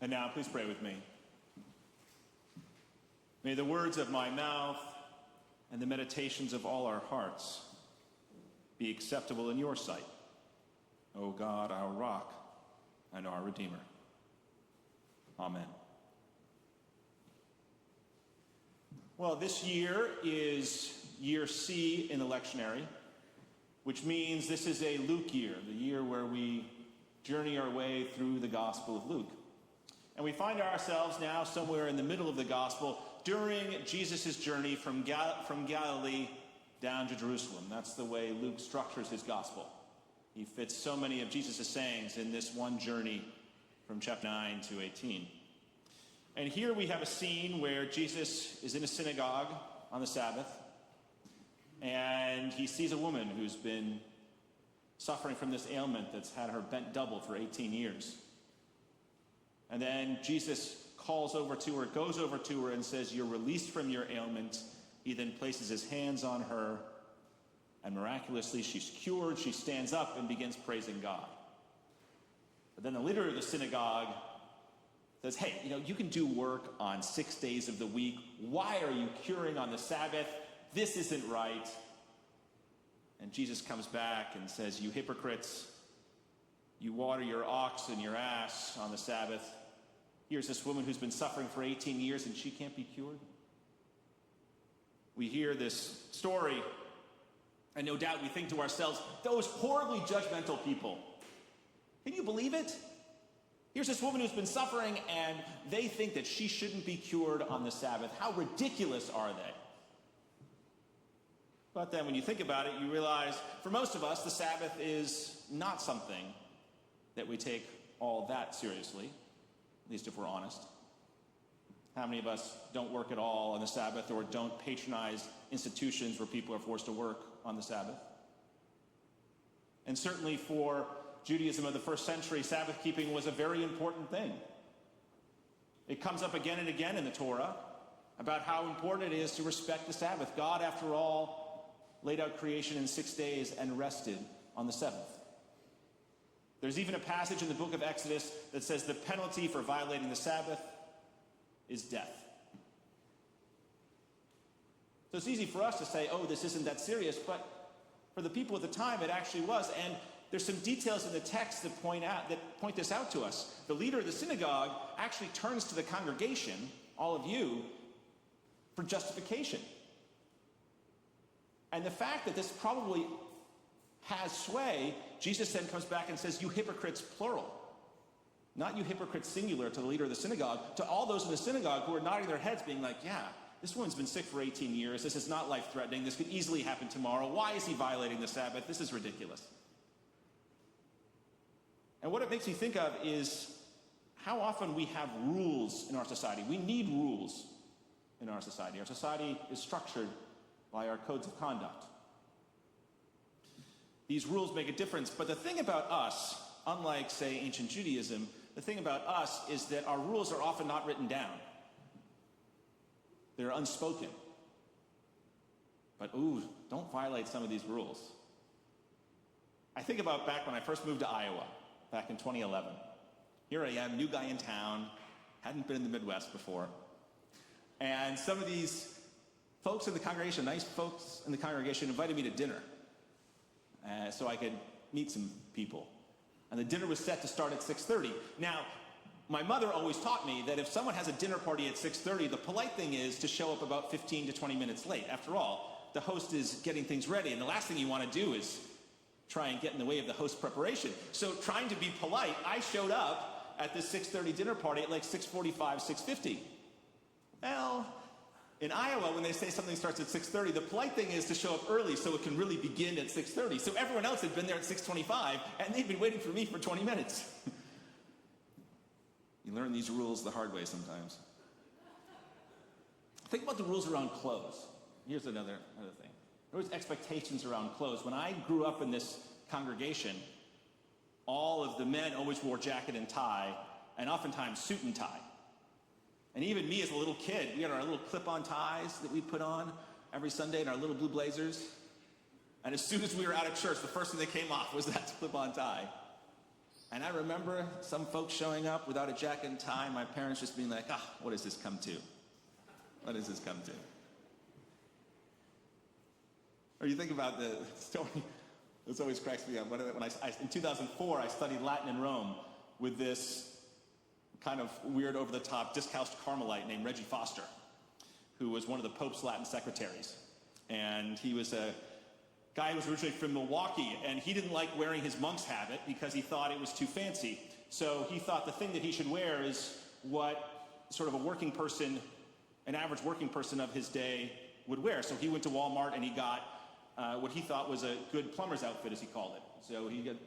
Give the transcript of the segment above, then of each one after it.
And now, please pray with me. May the words of my mouth and the meditations of all our hearts be acceptable in your sight, O God, our rock and our Redeemer. Amen. Well, this year is year C in the lectionary, which means this is a Luke year, the year where we journey our way through the Gospel of Luke. And we find ourselves now somewhere in the middle of the Gospel during Jesus' journey from Galilee down to Jerusalem. That's the way Luke structures his Gospel. He fits so many of Jesus' sayings in this one journey from chapter 9 to 18. And here we have a scene where Jesus is in a synagogue on the Sabbath, and he sees a woman who's been suffering from this ailment that's had her bent double for 18 years. And then Jesus goes over to her and says, "You're released from your ailment." He then places his hands on her, and miraculously she's cured. She stands up and begins praising God. But then the leader of the synagogue says, "Hey, you can do work on 6 days of the week. Why are you curing on the Sabbath? This isn't right." And Jesus comes back and says, "You hypocrites, you water your ox and your ass on the Sabbath. Here's this woman who's been suffering for 18 years and she can't be cured." We hear this story, and no doubt we think to ourselves, those horribly judgmental people. Can you believe it? Here's this woman who's been suffering, and they think that she shouldn't be cured on the Sabbath. How ridiculous are they? But then when you think about it, you realize, for most of us, the Sabbath is not something that we take all that seriously, at least if we're honest. How many of us don't work at all on the Sabbath or don't patronize institutions where people are forced to work on the Sabbath? And certainly for Judaism of the first century, Sabbath keeping was a very important thing. It comes up again and again in the Torah about how important it is to respect the Sabbath. God, after all, laid out creation in 6 days and rested on the seventh. There's even a passage in the book of Exodus that says the penalty for violating the Sabbath is death. So it's easy for us to say, oh, this isn't that serious, but for the people at the time, it actually was. And there's some details in the text that point this out to us. The leader of the synagogue actually turns to the congregation, all of you, for justification. And the fact that this probably has sway, Jesus then comes back and says, "You hypocrites," plural. Not "you hypocrites," singular, to the leader of the synagogue, to all those in the synagogue who are nodding their heads being like, "Yeah, this woman's been sick for 18 years. This is not life-threatening. This could easily happen tomorrow. Why is he violating the Sabbath? This is ridiculous." And what it makes me think of is how often we have rules in our society. We need rules in our society. Our society is structured by our codes of conduct. These rules make a difference, but the thing about us, unlike, say, ancient Judaism, the thing about us is that our rules are often not written down. They're unspoken. But, don't violate some of these rules. I think about back when I first moved to Iowa, back in 2011. Here I am, new guy in town, hadn't been in the Midwest before. And some of these folks in the congregation, nice folks in the congregation, invited me to dinner so I could meet some people. And the dinner was set to start at 6:30. Now, my mother always taught me that if someone has a dinner party at 6:30, the polite thing is to show up about 15 to 20 minutes late. After all, the host is getting things ready, and the last thing you want to do is try and get in the way of the host's preparation. So trying to be polite, I showed up at this 6:30 dinner party at like 6:45, 6:50. Well, in Iowa, when they say something starts at 6:30, the polite thing is to show up early so it can really begin at 6:30. So everyone else had been there at 6:25, and they'd been waiting for me for 20 minutes. You learn these rules the hard way sometimes. Think about the rules around clothes. Here's another thing. There was expectations around clothes. When I grew up in this congregation, all of the men always wore jacket and tie, and oftentimes suit and tie. And even me as a little kid, we had our little clip-on ties that we put on every Sunday and our little blue blazers. And as soon as we were out of church, the first thing that came off was that clip-on tie. And I remember some folks showing up without a jacket and tie, my parents just being like, what does this come to? What does this come to? Or you think about the story, this always cracks me up. When in 2004, I studied Latin in Rome with this kind of weird, over-the-top, discalced Carmelite named Reggie Foster, who was one of the Pope's Latin secretaries. And he was a guy who was originally from Milwaukee, and he didn't like wearing his monk's habit because he thought it was too fancy. So he thought the thing that he should wear is what sort of a working person, an average working person of his day would wear. So he went to Walmart and he got what he thought was a good plumber's outfit, as he called it. So he got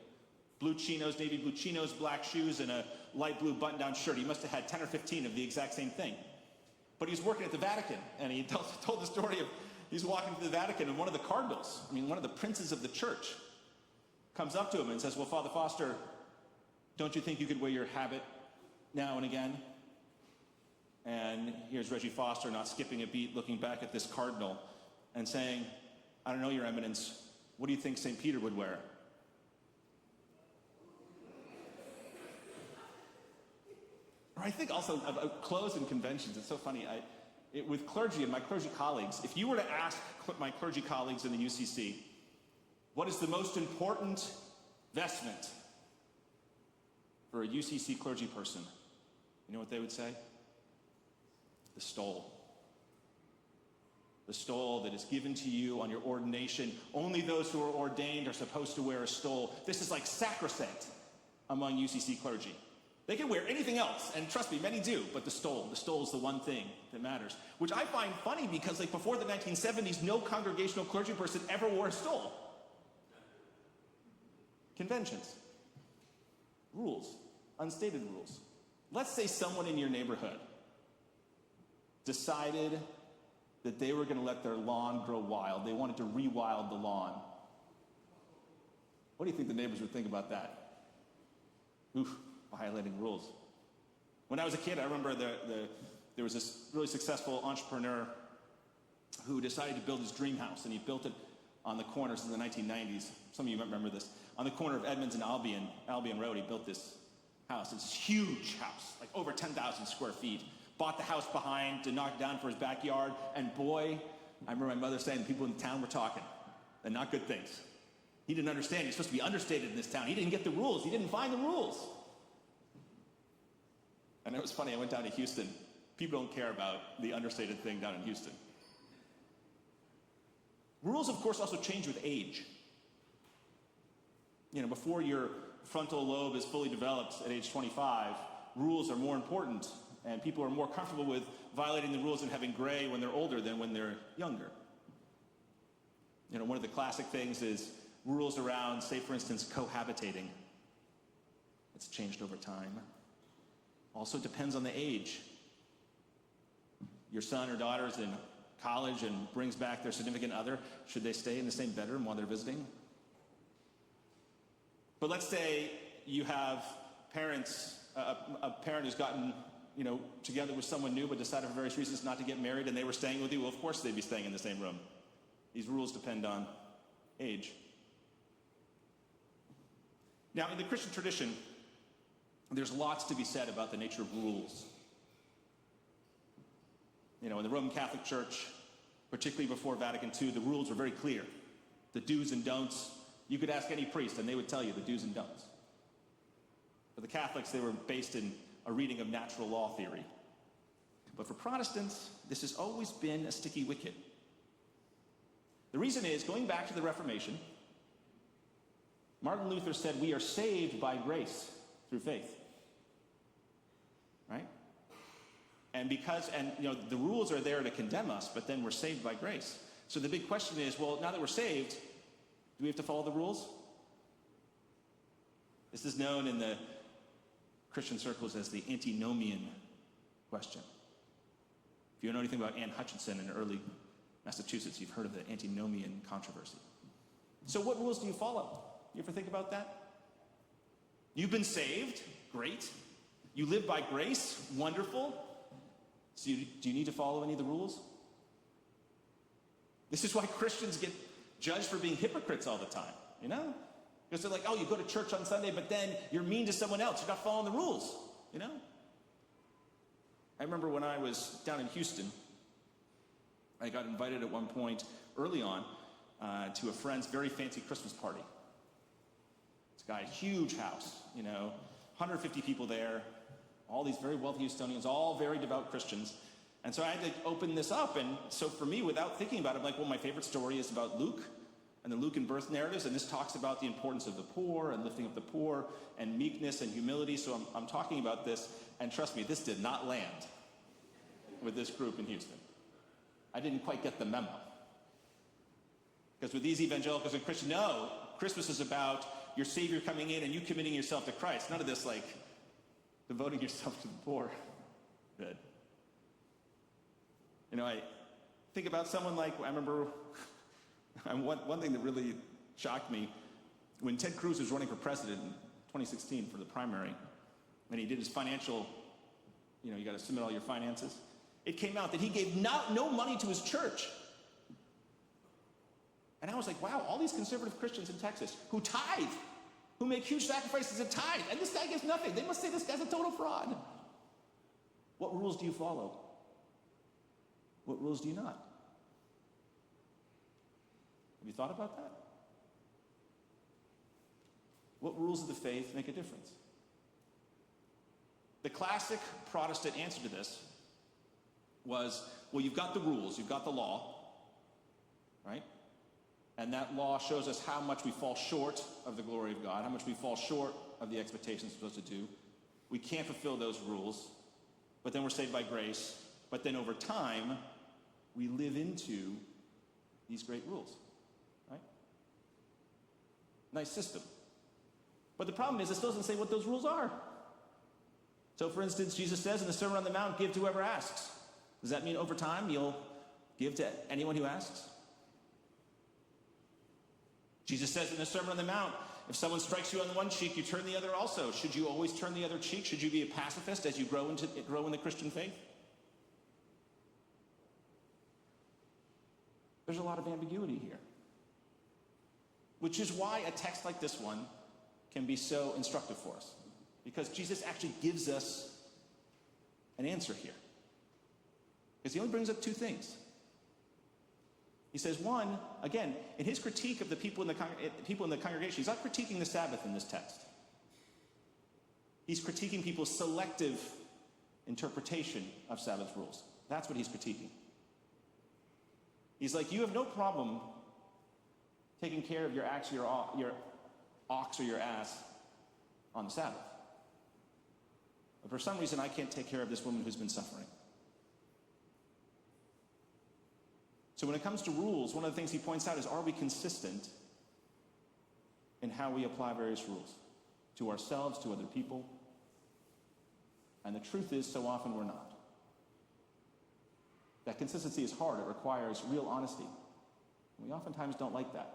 blue chinos, navy blue chinos, black shoes, and a light blue button-down shirt. He must have had 10 or 15 of the exact same thing. But he was working at the Vatican, and he told the story of he's walking to the Vatican, and one of the cardinals, one of the princes of the church, comes up to him and says, well, Father Foster, don't you think you could wear your habit now and again? And here's Reggie Foster, not skipping a beat, looking back at this cardinal and saying, I don't know, Your Eminence, what do you think St. Peter would wear? Or I think also about clothes and conventions. It's so funny. With clergy and my clergy colleagues, if you were to ask my clergy colleagues in the UCC, what is the most important vestment for a UCC clergy person? You know what they would say? The stole. The stole that is given to you on your ordination. Only those who are ordained are supposed to wear a stole. This is like sacrosanct among UCC clergy. They can wear anything else, and trust me, many do, but the stole is the one thing that matters. Which I find funny because before the 1970s, no congregational clergy person ever wore a stole. Conventions. Rules. Unstated rules. Let's say someone in your neighborhood decided that they were going to let their lawn grow wild. They wanted to rewild the lawn. What do you think the neighbors would think about that? Oof. Violating rules. When I was a kid, I remember there was this really successful entrepreneur who decided to build his dream house, and he built it on the corners in the 1990s. Some of you might remember this. On the corner of Edmonds and Albion Road, he built this house. It's this huge house, like over 10,000 square feet. Bought the house behind to knock it down for his backyard, and boy, I remember my mother saying the people in the town were talking, and not good things. He didn't understand. He was supposed to be understated in this town. He didn't get the rules. He didn't find the rules. And it was funny, I went down to Houston. People don't care about the understated thing down in Houston. Rules, of course, also change with age. Before your frontal lobe is fully developed at age 25, rules are more important, and people are more comfortable with violating the rules and having gray when they're older than when they're younger. One of the classic things is rules around, say, for instance, cohabitating. It's changed over time. Also depends on the age. Your son or daughter's in college and brings back their significant other. Should they stay in the same bedroom while they're visiting? But let's say you have parents, a parent who's gotten together with someone new but decided for various reasons not to get married, and they were staying with you. Well, of course they'd be staying in the same room. These rules depend on age. Now, in the Christian tradition, there's lots to be said about the nature of rules. In the Roman Catholic Church, particularly before Vatican II, the rules were very clear. The do's and don'ts. You could ask any priest and they would tell you the do's and don'ts. For the Catholics, they were based in a reading of natural law theory. But for Protestants, this has always been a sticky wicket. The reason is, going back to the Reformation, Martin Luther said we are saved by grace through faith. Right? And the rules are there to condemn us, but then we're saved by grace. So the big question is, well, now that we're saved, do we have to follow the rules? This is known in the Christian circles as the antinomian question. If you know anything about Anne Hutchinson in early Massachusetts, you've heard of the antinomian controversy. So what rules do you follow? You ever think about that? You've been saved, great. You live by grace, wonderful. So do you need to follow any of the rules? This is why Christians get judged for being hypocrites all the time, Because they're like, oh, you go to church on Sunday, but then you're mean to someone else. You're not following the rules, you know? I remember when I was down in Houston, I got invited at one point early on to a friend's very fancy Christmas party. This guy's huge house, 150 people there, all these very wealthy Houstonians, all very devout Christians. And so I had to open this up. And so for me, without thinking about it, I'm like, well, my favorite story is about Luke and the Lucan birth narratives. And this talks about the importance of the poor and lifting up the poor and meekness and humility. So I'm talking about this. And trust me, this did not land with this group in Houston. I didn't quite get the memo. Because with these evangelicals and Christians, no, Christmas is about your Savior coming in and you committing yourself to Christ. None of this, like, devoting yourself to the poor. Good. I think about someone like, I remember one thing that really shocked me, when Ted Cruz was running for president in 2016 for the primary, and he did his financial, you got to submit all your finances. It came out that he gave no money to his church. And I was like, wow, all these conservative Christians in Texas who tithe, who make huge sacrifices and tithe, and this guy gives nothing. They must say this guy's a total fraud. What rules do you follow? What rules do you not? Have you thought about that? What rules of the faith make a difference? The classic Protestant answer to this was, well, you've got the rules, you've got the law, right? And that law shows us how much we fall short of the glory of God, how much we fall short of the expectations we're supposed to do. We can't fulfill those rules, but then we're saved by grace. But then over time, we live into these great rules, right? Nice system. But the problem is, it still doesn't say what those rules are. So for instance, Jesus says in the Sermon on the Mount, give to whoever asks. Does that mean over time you'll give to anyone who asks? Jesus says in the Sermon on the Mount, if someone strikes you on one cheek, you turn the other also. Should you always turn the other cheek? Should you be a pacifist as you grow in the Christian faith? There's a lot of ambiguity here. Which is why a text like this one can be so instructive for us. Because Jesus actually gives us an answer here. Because he only brings up two things. He says, one, again, in his critique of the people in the congregation, he's not critiquing the Sabbath in this text. He's critiquing people's selective interpretation of Sabbath rules. That's what he's critiquing. He's like, you have no problem taking care of your ox or your ass on the Sabbath. But for some reason, I can't take care of this woman who's been suffering. So when it comes to rules, one of the things he points out is, are we consistent in how we apply various rules to ourselves, to other people? And the truth is, so often we're not. That consistency is hard. It requires real honesty. We oftentimes don't like that.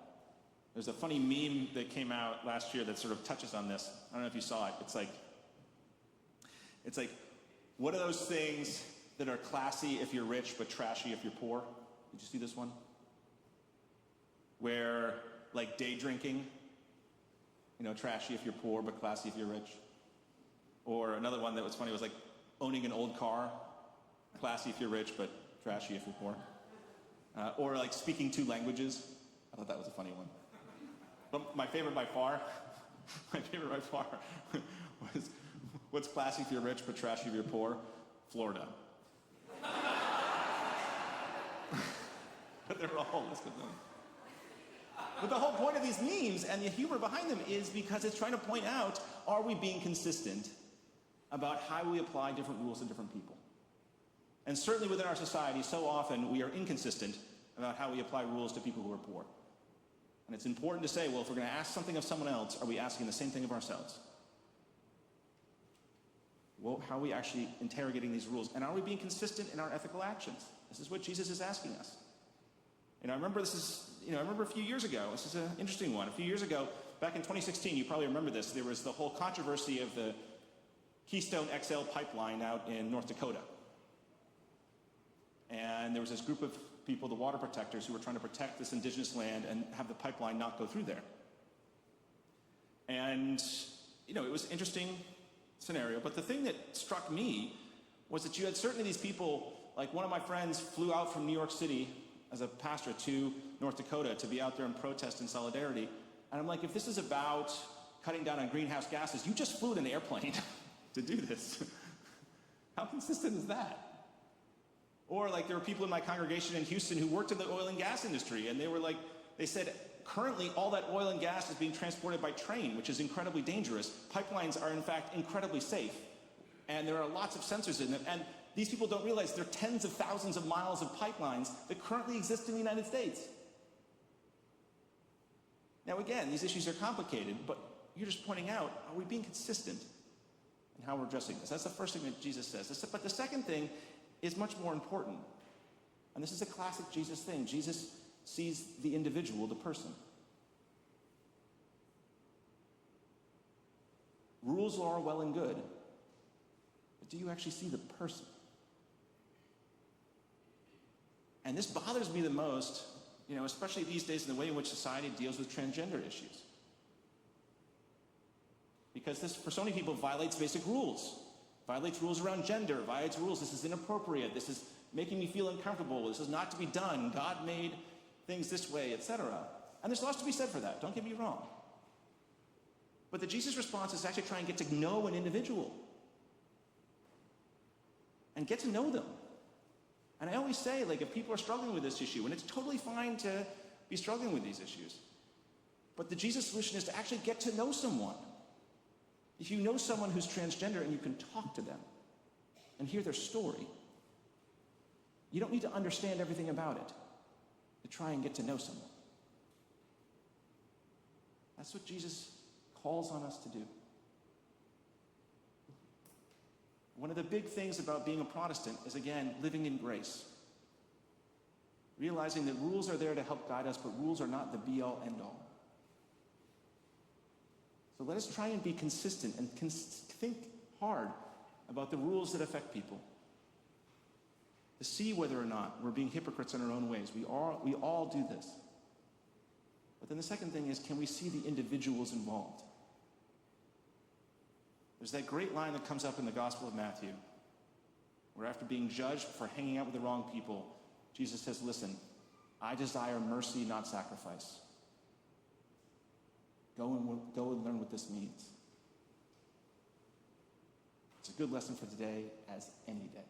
There's a funny meme that came out last year that sort of touches on this. I don't know if you saw it. It's like, what are those things that are classy if you're rich but trashy if you're poor? Did you see this one? Where, like, day drinking, trashy if you're poor but classy if you're rich. Or another one that was funny was like owning an old car, classy if you're rich but trashy if you're poor. Or like speaking two languages. I thought that was a funny one. But my favorite by far was, what's classy if you're rich but trashy if you're poor? Florida. But they're all listed them. But the whole point of these memes and the humor behind them is because it's trying to point out, are we being consistent about how we apply different rules to different people? And certainly within our society, so often we are inconsistent about how we apply rules to people who are poor. And it's important to say, well, if we're going to ask something of someone else, are we asking the same thing of ourselves? Well, how are we actually interrogating these rules? And are we being consistent in our ethical actions? This is what Jesus is asking us. I remember a few years ago, this is an interesting one. A few years ago, back in 2016, you probably remember this, there was the whole controversy of the Keystone XL pipeline out in North Dakota. And there was this group of people, the water protectors, who were trying to protect this indigenous land and have the pipeline not go through there. And, it was an interesting scenario. But the thing that struck me was that you had certainly these people, like one of my friends flew out from New York City as a pastor to North Dakota to be out there and protest in solidarity. And I'm like, if this is about cutting down on greenhouse gases, you just flew in an airplane to do this. How consistent is that? Or like there were people in my congregation in Houston who worked in the oil and gas industry, and they said, currently all that oil and gas is being transported by train, which is incredibly dangerous. Pipelines are in fact incredibly safe, and there are lots of sensors in them. And these people don't realize there are tens of thousands of miles of pipelines that currently exist in the United States. Now again, these issues are complicated, but you're just pointing out, are we being consistent in how we're addressing this? That's the first thing that Jesus says. But the second thing is much more important. And this is a classic Jesus thing. Jesus sees the individual, the person. Rules are well and good, but do you actually see the person? And this bothers me the most, especially these days in the way in which society deals with transgender issues. Because this, for so many people, violates basic rules. Violates rules around gender, violates rules. This is inappropriate. This is making me feel uncomfortable. This is not to be done. God made things this way, etc. And there's lots to be said for that. Don't get me wrong. But the Jesus response is actually try and get to know an individual. And get to know them. And I always say, if people are struggling with this issue, and it's totally fine to be struggling with these issues, but the Jesus solution is to actually get to know someone. If you know someone who's transgender and you can talk to them and hear their story, you don't need to understand everything about it to try and get to know someone. That's what Jesus calls on us to do. One of the big things about being a Protestant is, again, living in grace. Realizing that rules are there to help guide us, but rules are not the be-all, end-all. So let us try and be consistent and think hard about the rules that affect people. To see whether or not we're being hypocrites in our own ways. We all do this. But then the second thing is, can we see the individuals involved? There's that great line that comes up in the Gospel of Matthew, where after being judged for hanging out with the wrong people, Jesus says, listen, I desire mercy, not sacrifice. Go and learn what this means. It's a good lesson for today, as any day.